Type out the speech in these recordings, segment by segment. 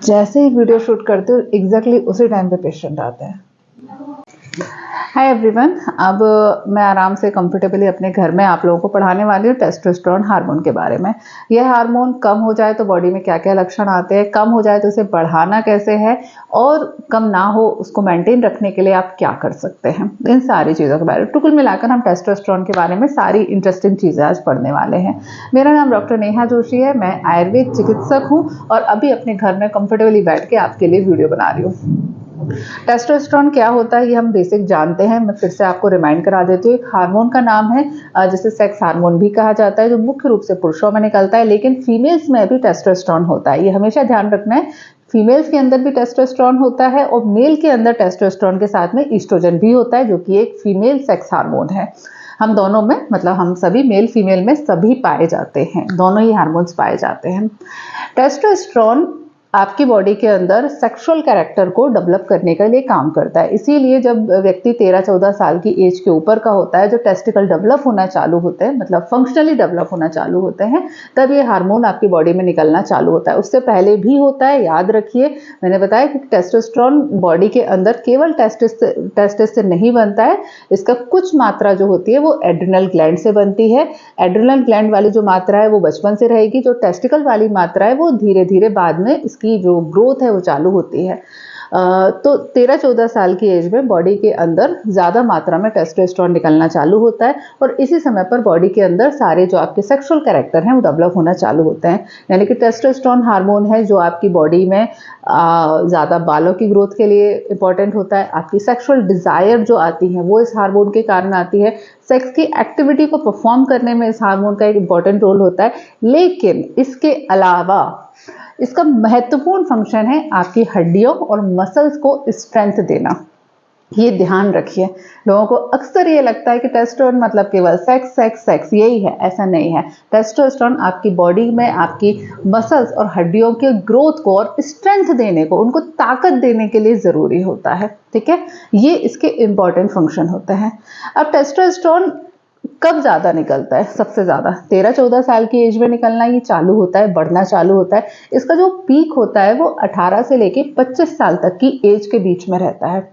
जैसे ही video shoot करते हो एग्जैक्टली उसी टाइम पे पेशेंट आते हैं। हाय एवरीवन, अब मैं आराम से कंफर्टेबली अपने घर में आप लोगों को पढ़ाने वाली हूँ टेस्टोस्टेरोन हार्मोन के बारे में। यह हार्मोन कम हो जाए तो बॉडी में क्या क्या लक्षण आते हैं, कम हो जाए तो उसे बढ़ाना कैसे है, और कम ना हो उसको मेंटेन रखने के लिए आप क्या कर सकते हैं, इन सारी चीज़ों के बारे में कुल मिलाकर हम टेस्टोस्टेरोन के बारे में सारी इंटरेस्टिंग चीज़ें आज पढ़ने वाले हैं। मेरा नाम डॉक्टर नेहा जोशी है, मैं आयुर्वेद चिकित्सक हूँ और अभी अपने घर में कंफर्टेबली बैठ के आपके लिए वीडियो बना रही हूँ। टेस्टोस्टेरोन क्या होता है ये हम बेसिक जानते हैं, मैं फिर से आपको रिमाइंड करा देती हूँ। एक हार्मोन का नाम है जिसे सेक्स हार्मोन भी कहा जाता है, जो मुख्य रूप से पुरुषों में निकलता है, लेकिन फीमेल्स में भी टेस्टोस्टेरोन होता है। ये हमेशा ध्यान रखना है, फीमेल्स के अंदर भी टेस्टोस्टेरोन होता है और मेल के अंदर टेस्टोस्टेरोन के साथ में ईस्ट्रोजन भी होता है, जो कि एक फीमेल सेक्स हार्मोन है। हम दोनों में, मतलब हम सभी मेल फीमेल में सभी पाए जाते हैं, दोनों ही हार्मोन्स पाए जाते हैं। टेस्टोस्टेरोन आपकी बॉडी के अंदर सेक्सुअल कैरेक्टर को डेवलप करने के लिए काम करता है। इसीलिए जब व्यक्ति 13-14 साल की एज के ऊपर का होता है, जो टेस्टिकल डेवलप होना चालू होते हैं, मतलब फंक्शनली डेवलप होना चालू होते हैं, तब ये हार्मोन आपकी बॉडी में निकलना चालू होता है। उससे पहले भी होता है, याद रखिए मैंने बताया कि टेस्टोस्टेरोन बॉडी के अंदर केवल टेस्टिस से नहीं बनता है, इसका कुछ मात्रा जो होती है वो एड्रिनल ग्लैंड से बनती है। एड्रिनल ग्लैंड वाली जो मात्रा है वो बचपन से रहेगी, जो टेस्टिकल वाली मात्रा है वो धीरे धीरे बाद में की जो ग्रोथ है वो चालू होती है। तो 13-14 साल की एज में बॉडी के अंदर ज़्यादा मात्रा में टेस्टोस्टेरोन निकलना चालू होता है और इसी समय पर बॉडी के अंदर सारे जो आपके सेक्सुअल कैरेक्टर हैं वो डेवलप होना चालू होते हैं। यानी कि टेस्टोस्टेरोन हार्मोन है जो आपकी बॉडी में ज़्यादा बालों की ग्रोथ के लिए इंपॉर्टेंट होता है। आपकी सेक्सुअल डिज़ायर जो आती है वो इस हार्मोन के कारण आती है। सेक्स की एक्टिविटी को परफॉर्म करने में इस हार्मोन का एक इंपॉर्टेंट रोल होता है, लेकिन इसके अलावा इसका महत्वपूर्ण फंक्शन है आपकी हड्डियों और मसल्स को स्ट्रेंथ देना। ये ध्यान रखिए, लोगों को अक्सर ये लगता है कि टेस्टोस्टेरोन मतलब केवल सेक्स सेक्स सेक्स यही है, ऐसा नहीं है। टेस्टोस्टेरोन आपकी बॉडी में आपकी मसल्स और हड्डियों के ग्रोथ को और स्ट्रेंथ देने को, उनको ताकत देने के लिए ज़रूरी होता है। ठीक है, ये इसके इम्पॉर्टेंट फंक्शन होते हैं। अब टेस्टोस्टेरोन कब ज़्यादा निकलता है? सबसे ज़्यादा 13-14 साल की एज में निकलना ये चालू होता है, बढ़ना चालू होता है। इसका जो पीक होता है वो 18 से लेके 25 साल तक की एज के बीच में रहता है।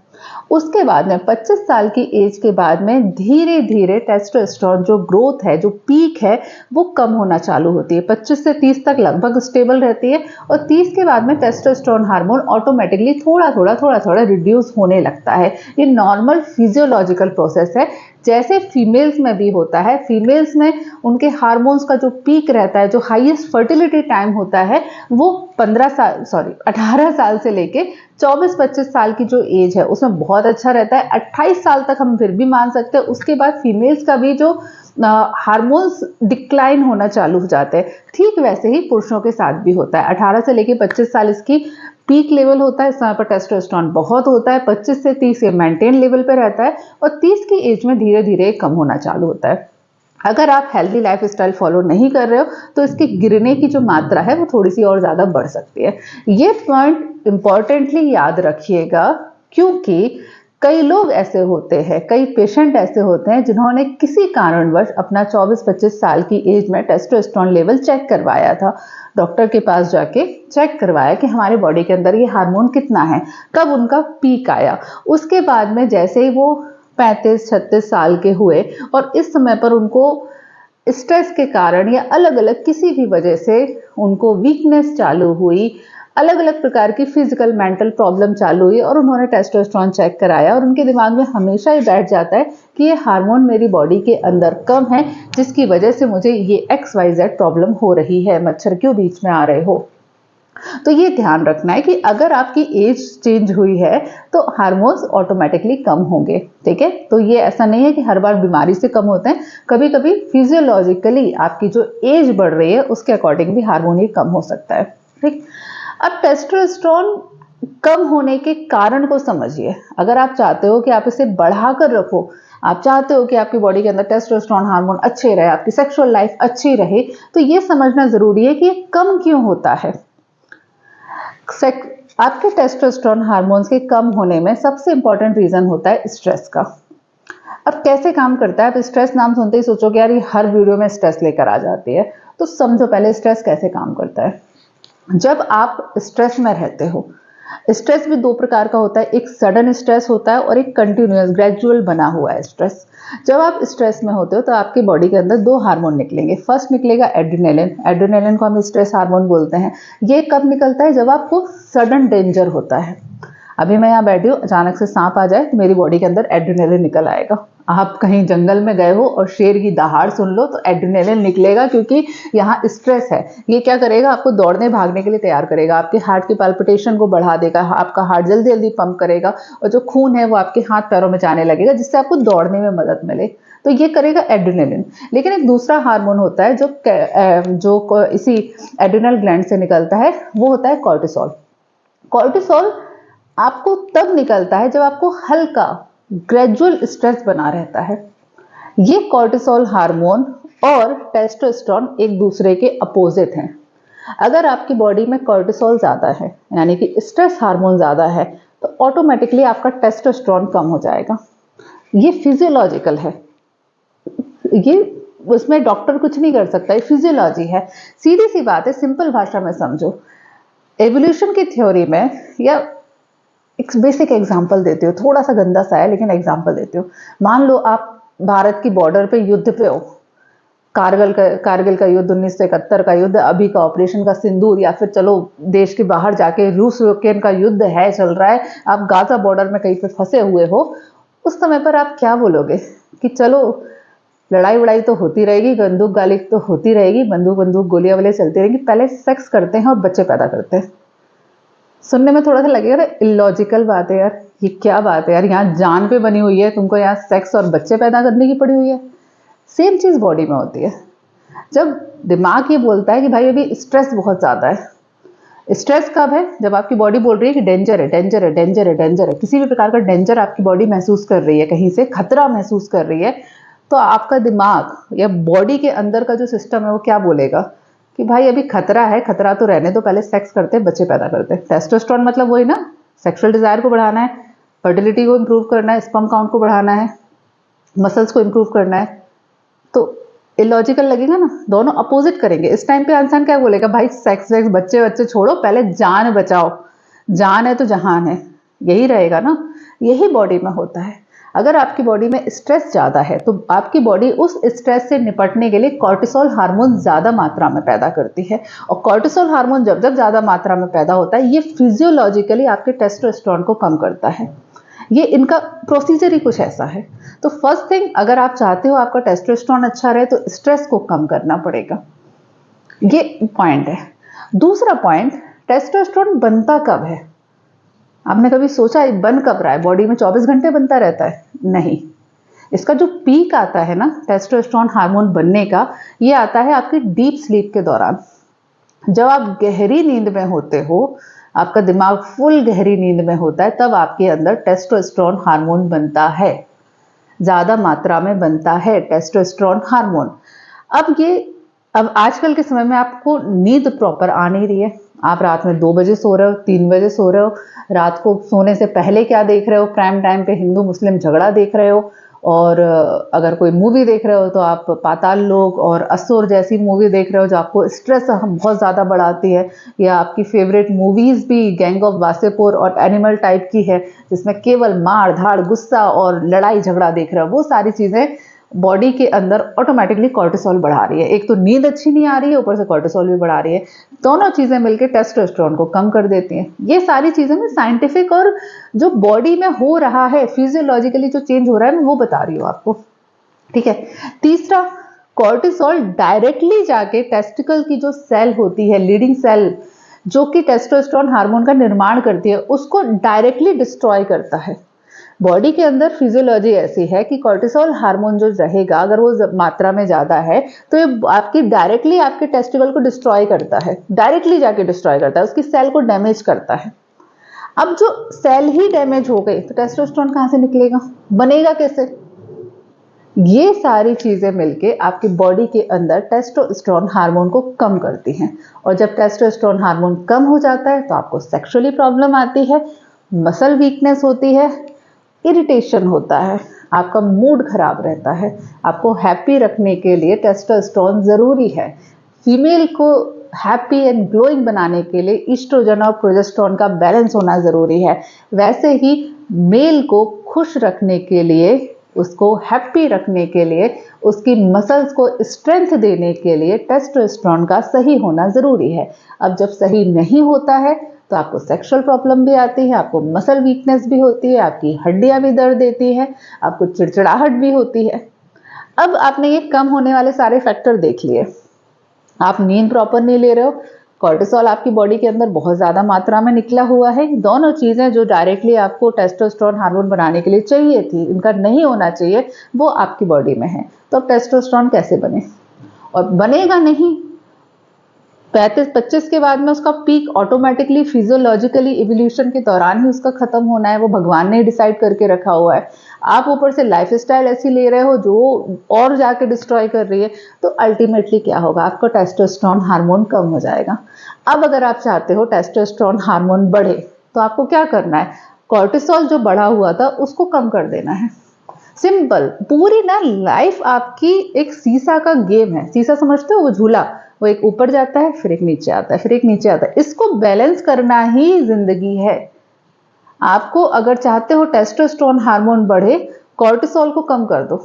उसके बाद में 25 साल की एज के बाद में धीरे धीरे टेस्टोस्टेरोन जो ग्रोथ है, जो पीक है, वो कम होना चालू होती है। 25 से 30 तक लगभग स्टेबल रहती है और 30 के बाद में टेस्टोस्टेरोन हार्मोन ऑटोमेटिकली थोड़ा थोड़ा रिड्यूस होने लगता है। ये नॉर्मल फिजियोलॉजिकल प्रोसेस है, जैसे फीमेल्स में भी होता है। फीमेल्स में उनके हार्मोन्स का जो पीक रहता है, जो हाईएस्ट फर्टिलिटी टाइम होता है, वो 18 साल से लेके 24-25 साल की जो एज है उसमें बहुत अच्छा रहता है। 28 साल तक हम फिर भी मान सकते हैं। उसके बाद फीमेल्स का भी जो हार्मोन्स डिक्लाइन होना चालू हो जाते हैं। ठीक वैसे ही पुरुषों के साथ भी होता है। 18 से लेके 25 साल इसकी पीक लेवल होता है, इस समय पर टेस्टोस्टेरोन बहुत होता है। 25 से 30 ये मेंटेन लेवल पे रहता है और 30 की एज में धीरे धीरे कम होना चालू होता है। अगर आप हेल्दी लाइफ स्टाइल फॉलो नहीं कर रहे हो तो इसके गिरने की जो मात्रा है वो थोड़ी सी और ज़्यादा बढ़ सकती है। ये पॉइंट इंपॉर्टेंटली याद रखिएगा, क्योंकि कई लोग ऐसे होते हैं, कई पेशेंट ऐसे होते हैं जिन्होंने किसी कारणवश अपना 24-25 साल की एज में टेस्टोस्टेरोन लेवल चेक करवाया था, डॉक्टर के पास जाके चेक करवाया कि हमारे बॉडी के अंदर ये हार्मोन कितना है, कब उनका पीक आया। उसके बाद में जैसे ही वो 35-36 साल के हुए और इस समय पर उनको स्ट्रेस के कारण या अलग अलग किसी भी वजह से उनको वीकनेस चालू हुई, अलग अलग प्रकार की फिजिकल मेंटल प्रॉब्लम चालू हुई और उन्होंने टेस्टोस्टेरोन चेक कराया और उनके दिमाग में हमेशा ही बैठ जाता है कि ये हार्मोन मेरी बॉडी के अंदर कम है, जिसकी वजह से मुझे ये XYZ प्रॉब्लम हो रही है, मच्छर क्यों बीच में आ रहे हो। तो ये ध्यान रखना है कि अगर आपकी एज चेंज हुई है तो हार्मोन्स ऑटोमेटिकली कम होंगे। ठीक है, तो ये ऐसा नहीं है कि हर बार बीमारी से कम होते हैं, कभी कभी फिजियोलॉजिकली आपकी जो एज बढ़ रही है उसके अकॉर्डिंग भी हार्मोन ही कम हो सकता है। ठीक, अब टेस्टोस्टेरोन कम होने के कारण को समझिए। अगर आप चाहते हो कि आप इसे बढ़ाकर रखो, आप चाहते हो कि आपकी बॉडी के अंदर टेस्टोस्टेरोन हार्मोन अच्छे रहे, आपकी सेक्सुअल लाइफ अच्छी रहे, तो ये समझना जरूरी है कि ये कम क्यों होता है। आपके टेस्टोस्टेरोन हार्मोन्स के कम होने में सबसे इंपॉर्टेंट रीजन होता है स्ट्रेस का। अब कैसे काम करता है? अब स्ट्रेस नाम सुनते ही सोचोगे यार ये हर वीडियो में स्ट्रेस लेकर आ जाती है, तो समझो पहले स्ट्रेस कैसे काम करता है। जब आप स्ट्रेस में रहते हो, स्ट्रेस भी दो प्रकार का होता है, एक सडन स्ट्रेस होता है और एक कंटिन्यूअस ग्रेजुअल बना हुआ है स्ट्रेस। जब आप स्ट्रेस में होते हो तो आपकी बॉडी के अंदर दो हार्मोन निकलेंगे। फर्स्ट निकलेगा एड्रेनालिन, एड्रेनालिन को हम स्ट्रेस हार्मोन बोलते हैं। ये कब निकलता है? जब आपको सडन डेंजर होता है। अभी मैं यहाँ बैठी हूँ, अचानक से सांप आ जाए तो मेरी बॉडी के अंदर एड्रेनालिन निकल आएगा। आप कहीं जंगल में गए हो और शेर की दहाड़ सुन लो तो एड्रेनालिन निकलेगा, क्योंकि यहाँ स्ट्रेस है। ये क्या करेगा? आपको दौड़ने भागने के लिए तैयार करेगा, आपके हार्ट की पाल्पिटेशन को बढ़ा देगा, आपका हार्ट जल्दी जल्दी पंप करेगा और जो खून है वो आपके हाथ पैरों में जाने लगेगा, जिससे आपको दौड़ने में मदद मिले। तो ये करेगा एड्रेनालिन। लेकिन एक दूसरा हार्मोन होता है जो इसी एड्रिनल ग्लैंड से निकलता है, वो होता है कॉर्टिसोल। कॉर्टिसोल आपको तब निकलता है जब आपको हल्का ग्रेजुअल स्ट्रेस बना रहता है। ये कॉर्टिसोल हार्मोन और टेस्टोस्टेरोन एक दूसरे के अपोजिट हैं। अगर आपकी बॉडी में कॉर्टिसोल ज़्यादा है, यानी कि स्ट्रेस हार्मोन ज़्यादा है, तो ऑटोमेटिकली आपका टेस्टोस्टेरोन कम हो जाएगा। ये फिजियोलॉजिकल है, ये उसमें डॉक्टर कुछ नहीं कर सकता, ये फिजियोलॉजी है। सीधी सी बात है, सिंपल भाषा में समझो। एवोल्यूशन की थ्योरी में, या एक बेसिक एग्जांपल देती हूँ, थोड़ा सा गंदा सा है लेकिन एग्जांपल देती हूँ। मान लो आप भारत की बॉर्डर पे युद्ध पे हो, कारगिल का युद्ध, 1971 का युद्ध, अभी का ऑपरेशन का सिंदूर, या फिर चलो देश के बाहर जाके रूस यूक्रेन का युद्ध है, चल रहा है, आप गाजा बॉर्डर में कहीं पे फंसे हुए हो। उस समय पर आप क्या बोलोगे कि चलो लड़ाई वड़ाई तो होती रहेगी, बंदूक गाली तो होती रहेगी, बंदूक गोलियां वोलियां चलती रहेंगी, पहले सेक्स करते हैं और बच्चे पैदा करते हैं। सुनने में थोड़ा सा लगेगा इलॉजिकल बात है यार, ये क्या बात है यार, यहाँ जान पे बनी हुई है, तुमको यहाँ सेक्स और बच्चे पैदा करने की पड़ी हुई है। सेम चीज बॉडी में होती है। जब दिमाग ये बोलता है कि भाई अभी स्ट्रेस बहुत ज्यादा है। स्ट्रेस कब है? जब आपकी बॉडी बोल रही है कि डेंजर है, डेंजर है, डेंजर है, डेंजर है, किसी भी प्रकार का डेंजर आपकी बॉडी महसूस कर रही है, कहीं से खतरा महसूस कर रही है, तो आपका दिमाग या बॉडी के अंदर का जो सिस्टम है वो क्या बोलेगा कि भाई अभी खतरा है, खतरा तो रहने दो, पहले सेक्स करते हैं, बच्चे पैदा करते हैं। टेस्टोस्टेरोन मतलब वही ना, सेक्सुअल डिजायर को बढ़ाना है, फर्टिलिटी को इंप्रूव करना है, स्पर्म काउंट को बढ़ाना है, मसल्स को इंप्रूव करना है। तो इलॉजिकल लगेगा ना, दोनों अपोजिट करेंगे। इस टाइम पे इंसान क्या बोलेगा? भाई सेक्स वेक्स बच्चे बच्चे छोड़ो, पहले जान बचाओ, जान है तो जहान है, यही रहेगा ना। यही बॉडी में होता है। अगर आपकी बॉडी में स्ट्रेस ज़्यादा है तो आपकी बॉडी उस स्ट्रेस से निपटने के लिए कॉर्टिसोल हार्मोन ज़्यादा मात्रा में पैदा करती है। और कॉर्टिसोल हार्मोन जब जब ज़्यादा मात्रा में पैदा होता है, ये फिजियोलॉजिकली आपके टेस्टोस्टेरोन को कम करता है। ये इनका प्रोसीजर ही कुछ ऐसा है। तो फर्स्ट थिंग, अगर आप चाहते हो आपका टेस्टोस्टेरोन अच्छा रहे, तो स्ट्रेस को कम करना पड़ेगा। ये पॉइंट है। दूसरा पॉइंट, टेस्टोस्टेरोन बनता कब है? आपने कभी सोचा बन कब रहा है? बॉडी में 24 घंटे बनता रहता है? नहीं। इसका जो पीक आता है ना टेस्टोस्टेरोन हार्मोन बनने का, ये आता है आपकी डीप स्लीप के दौरान। जब आप गहरी नींद में होते हो, आपका दिमाग फुल गहरी नींद में होता है, तब आपके अंदर टेस्टोस्टेरोन हार्मोन बनता है, ज्यादा मात्रा में बनता है टेस्टोस्टेरोन हार्मोन। अब आजकल के समय में आपको नींद प्रॉपर आ नहीं रही है। आप रात में 2 बजे सो रहे हो, 3 बजे सो रहे हो, रात को सोने से पहले क्या देख रहे हो? प्राइम टाइम पे हिंदू मुस्लिम झगड़ा देख रहे हो, और अगर कोई मूवी देख रहे हो तो आप पाताल लोक और असुर जैसी मूवी देख रहे हो, जो आपको स्ट्रेस बहुत ज़्यादा बढ़ाती है। या आपकी फेवरेट मूवीज़ भी गैंग ऑफ वासेपुर और एनिमल टाइप की है, जिसमें केवल मार धाड़, गुस्सा और लड़ाई झगड़ा देख रहे हो। वो सारी चीज़ें बॉडी के अंदर ऑटोमेटिकली कॉर्टिसोल बढ़ा रही है। एक तो नींद अच्छी नहीं आ रही है, ऊपर से कॉर्टिसोल भी बढ़ा रही है। दोनों चीजें मिलकर टेस्टोस्टेरोन को कम कर देती हैं। ये सारी चीजें मैं साइंटिफिक और जो बॉडी में हो रहा है फिजियोलॉजिकली जो चेंज हो रहा है, मैं वो बता रही हूँ आपको। ठीक है। तीसरा, कॉर्टिसोल डायरेक्टली जाके टेस्टिकल की जो सेल होती है, लीडिंग सेल, जो कि टेस्टोस्टेरोन हार्मोन का निर्माण करती है, उसको डायरेक्टली डिस्ट्रॉय करता है। बॉडी के अंदर फिजियोलॉजी ऐसी है कि कॉर्टिसोल हार्मोन जो रहेगा, अगर वो मात्रा में ज्यादा है, तो ये आपकी डायरेक्टली आपके टेस्टिकल को डिस्ट्रॉय करता है, डायरेक्टली जाके डिस्ट्रॉय करता है, उसकी सेल को डैमेज करता है। अब जो सेल ही डैमेज हो गई तो टेस्टोस्टेरोन कहां से निकलेगा, बनेगा कैसे? ये सारी चीजें मिलके आपकी बॉडी के अंदर टेस्टोस्टेरोन हार्मोन को कम करती हैं। और जब टेस्टोस्टेरोन हार्मोन कम हो जाता है तो आपको सेक्सुअली प्रॉब्लम आती है, मसल वीकनेस होती है, इरिटेशन होता है, आपका मूड खराब रहता है। आपको हैप्पी रखने के लिए टेस्टोस्टेरोन जरूरी है। फीमेल को हैप्पी एंड ग्लोइंग बनाने के लिए ईस्ट्रोजन और प्रोजेस्टेरोन का बैलेंस होना ज़रूरी है। वैसे ही मेल को खुश रखने के लिए, उसको हैप्पी रखने के लिए, उसकी मसल्स को स्ट्रेंथ देने के लिए टेस्टोस्टेरोन का सही होना ज़रूरी है। अब जब सही नहीं होता है तो आपको सेक्सुअल प्रॉब्लम भी आती है, आपको मसल वीकनेस भी होती है, आपकी हड्डियां भी दर्द देती है, आपको चिड़चिड़ाहट भी होती है। अब आपने ये कम होने वाले सारे फैक्टर देख लिए। आप नींद प्रॉपर नहीं ले रहे हो, कॉर्टिसोल आपकी बॉडी के अंदर बहुत ज़्यादा मात्रा में निकला हुआ है। दोनों चीज़ें जो डायरेक्टली आपको टेस्टोस्टेरोन हार्मोन बनाने के लिए चाहिए थी, इनका नहीं होना चाहिए, वो आपकी बॉडी में है। तो अब टेस्टोस्टेरोन कैसे बने? और बनेगा नहीं। 35-25 के बाद में उसका पीक ऑटोमेटिकली फिजियोलॉजिकली इवोल्यूशन के दौरान ही उसका खत्म होना है, वो भगवान ने डिसाइड करके रखा हुआ है। आप ऊपर से लाइफस्टाइल ऐसी ले रहे हो जो और जाके डिस्ट्रॉय कर रही है, तो अल्टीमेटली क्या होगा? आपका टेस्टोस्टेरोन हार्मोन कम हो जाएगा। अब अगर आप चाहते हो टेस्टोस्टेरोन हार्मोन बढ़े, तो आपको क्या करना है? कॉर्टिसोल जो बढ़ा हुआ था उसको कम कर देना है। सिंपल। पूरी ना लाइफ आपकी एक सीसा का गेम है। सीसा समझते हो? वो झूला, वो एक ऊपर जाता है, फिर एक नीचे आता है, फिर एक नीचे आता है। इसको बैलेंस करना ही जिंदगी है। आपको अगर चाहते हो टेस्टोस्टेरोन हार्मोन बढ़े, कॉर्टिसोल को कम कर दो।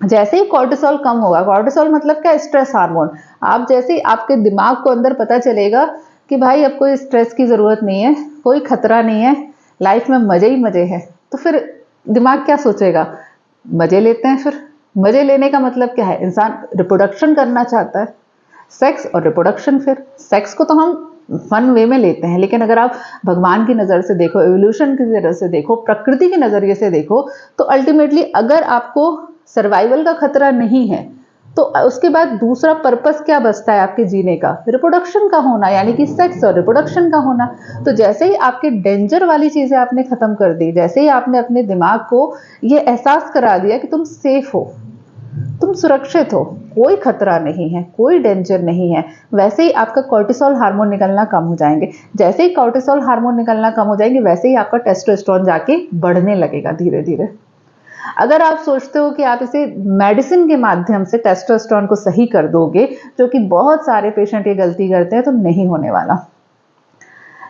जैसे ही कॉर्टिसोल कम होगा, कॉर्टिसोल मतलब क्या? Stress hormone. आप जैसे ही आपके दिमाग को अंदर पता चलेगा कि भाई अब कोई स्ट्रेस की जरूरत नहीं है, कोई खतरा नहीं है, लाइफ में मजे ही मजे हैं, तो फिर दिमाग क्या सोचेगा? मजे लेते हैं। फिर मजे लेने का मतलब क्या है? इंसान रिप्रोडक्शन करना चाहता है। सेक्स और रिप्रोडक्शन। फिर सेक्स को तो हम फन वे में लेते हैं, लेकिन अगर आप भगवान की नज़र से देखो, एवोल्यूशन की नज़र से देखो, प्रकृति के नज़रिए से देखो, तो अल्टीमेटली अगर आपको सर्वाइवल का खतरा नहीं है, तो उसके बाद दूसरा पर्पस क्या बचता है आपके जीने का? रिप्रोडक्शन का होना, यानी कि सेक्स और रिप्रोडक्शन का होना। तो जैसे ही आपके डेंजर वाली चीज़ें आपने ख़त्म कर दी, जैसे ही आपने अपने दिमाग को ये एहसास करा दिया कि तुम सेफ हो, तुम सुरक्षित हो, कोई खतरा नहीं है, कोई डेंजर नहीं है, वैसे ही आपका कॉर्टिसोल हार्मोन निकलना कम हो जाएंगे। जैसे ही कॉर्टिसोल हार्मोन निकलना कम हो जाएंगे, वैसे ही आपका टेस्टोस्टेरोन जाके बढ़ने लगेगा धीरे धीरे। अगर आप सोचते हो कि आप इसे मेडिसिन के माध्यम से टेस्टोस्टेरोन को सही कर दोगे, जो कि बहुत सारे पेशेंट ये गलती करते हैं, तो नहीं होने वाला।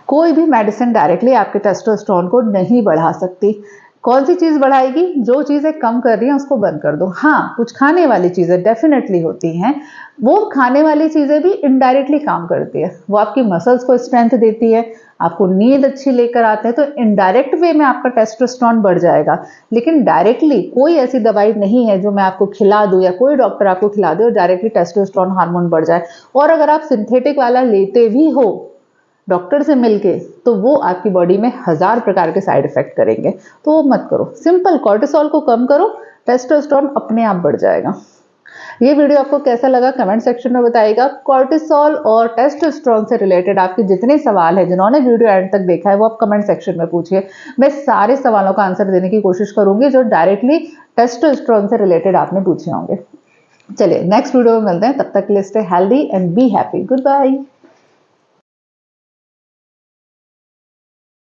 कोई भी मेडिसिन डायरेक्टली आपके टेस्टोस्टेरोन को नहीं बढ़ा सकती। कौन सी चीज़ बढ़ाएगी? जो चीज़ें कम कर रही हैं उसको बंद कर दो। हाँ, कुछ खाने वाली चीज़ें डेफिनेटली होती हैं, वो खाने वाली चीज़ें भी इनडायरेक्टली काम करती है। वो आपकी मसल्स को स्ट्रेंथ देती है, आपको नींद अच्छी लेकर आते हैं, तो इनडायरेक्ट वे में आपका टेस्टोस्टेरोन बढ़ जाएगा। लेकिन डायरेक्टली कोई ऐसी दवाई नहीं है जो मैं आपको खिला दूँ या कोई डॉक्टर आपको खिला दे और डायरेक्टली टेस्टोस्टेरोन हार्मोन बढ़ जाए। और अगर आप सिंथेटिक वाला लेते भी हो डॉक्टर से मिलके, तो वो आपकी बॉडी में 1000 प्रकार के साइड इफेक्ट करेंगे, तो वो मत करो। सिंपल, कॉर्टिसोल को कम करो, टेस्टोस्टेरोन अपने आप बढ़ जाएगा। ये वीडियो आपको कैसा लगा कमेंट सेक्शन में बताइएगा। कॉर्टिसोल और टेस्टोस्टेरोन से रिलेटेड आपके जितने सवाल है, जिन्होंने वीडियो एंड तक देखा है, वो आप कमेंट सेक्शन में पूछिए। मैं सारे सवालों का आंसर देने की कोशिश करूंगी जो डायरेक्टली टेस्टोस्टेरोन से रिलेटेड आपने पूछे होंगे। चलिए नेक्स्ट वीडियो में मिलते हैं, तब तक के लिए stay healthy and be happy. Good bye.